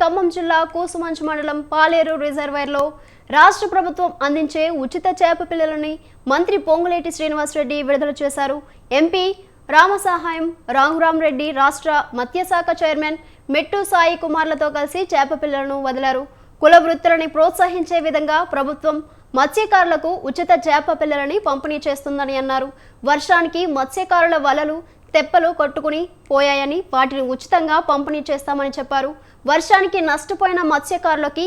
ఖమ్మం జిల్లా కూసుమంచి మండలం పాలేరు రిజర్వాయర్లో రాష్ట్ర ప్రభుత్వం అందించే ఉచిత చేప పిల్లలని మంత్రి పొంగులేటి శ్రీనివాసరెడ్డి విడుదల చేశారు. ఎంపీ రామసహాయం రాఘురామరెడ్డి, రాష్ట్ర మత్స్యశాఖ చైర్మన్ మెట్టు సాయి కుమార్లతో కలిసి చేప పిల్లలను వదిలారు. కుల వృత్తులని ప్రోత్సహించే విధంగా ప్రభుత్వం మత్స్యకారులకు ఉచిత చేప పిల్లలని పంపిణీ చేస్తుందని అన్నారు. వర్షానికి మత్స్యకారుల వలలు తెప్పలు కొట్టుకుని పోయాయని వాటిని ఉచితంగా పంపిణీ చేస్తామని చెప్పారు. వర్షానికి నష్టపోయిన మత్స్యకారులకి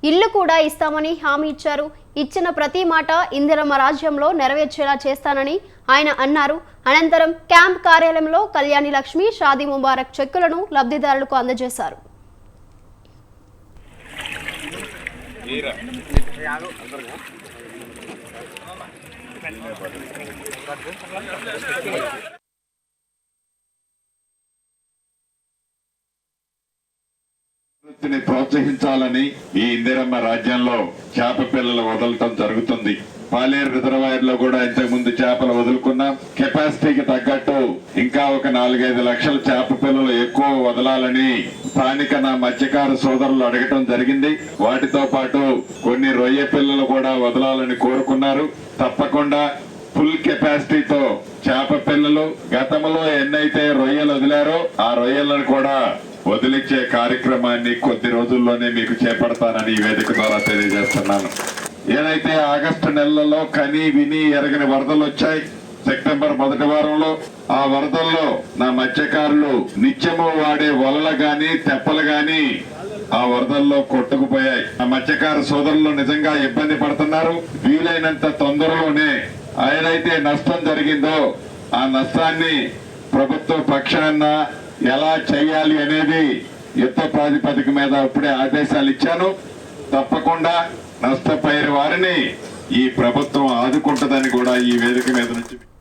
ఇల్లు కూడా ఇస్తామని హామీ ఇచ్చారు. ఇచ్చిన ప్రతి మాట ఇందిరమ్మ రాజ్యంలో నెరవేర్చేలా చేస్తానని ఆయన అన్నారు. అనంతరం క్యాంప్ కార్యాలయంలో కళ్యాణి లక్ష్మి, షాదీ ముబారక్ చెక్కులను లబ్ధిదారులకు అందజేశారు. వృత్తిని ప్రోత్సహించాలని ఈ ఇందిరమ్మ రాజ్యంలో చేప పిల్లలు వదలటం జరుగుతుంది. పాలేరు రిజర్వాయర్ లో కూడా ఇంతకు ముందు చేపలు వదులుకున్నాం. కెపాసిటీకి తగ్గట్టు ఇంకా ఒక 4-5 లక్షల చేప పిల్లలు ఎక్కువ వదలాలని స్థానిక నా మత్స్యకార సోదరులు అడగటం జరిగింది. వాటితో పాటు కొన్ని రొయ్య పిల్లలు కూడా వదలాలని కోరుకున్నారు. తప్పకుండా ఫుల్ కెపాసిటీతో చేప పిల్లలు గతంలో ఎన్నైతే రొయ్యలు వదిలారో ఆ రొయ్యలను కూడా వదిలించే కార్యక్రమాన్ని కొద్ది రోజుల్లోనే మీకు చేపడతానని ఈ వేదిక ద్వారా తెలియజేస్తున్నాను. ఏదైతే ఆగస్టు నెలలో కని విని ఎరగని వరదలు వచ్చాయి సెప్టెంబర్ మొదటి వారంలో, ఆ వరదల్లో నా మత్స్యకారులు నిత్యము వాడే వలలు గాని తెప్పలు గాని ఆ వరదల్లో కొట్టుకుపోయాయి. ఆ మత్స్యకార సోదరులు నిజంగా ఇబ్బంది పడుతున్నారు. వీలైనంత తొందరలోనే ఏదైతే నష్టం జరిగిందో ఆ నష్టాన్ని ప్రభుత్వ పక్షాన ఎలా చేయాలి అనేది యుద్ధ ప్రాతిపదిక మీద ఇప్పుడే ఆదేశాలు ఇచ్చాను. తప్పకుండా నష్టపోయిన వారిని ఈ ప్రభుత్వం ఆదుకుంటుందని కూడా ఈ వేదిక మీద నుంచి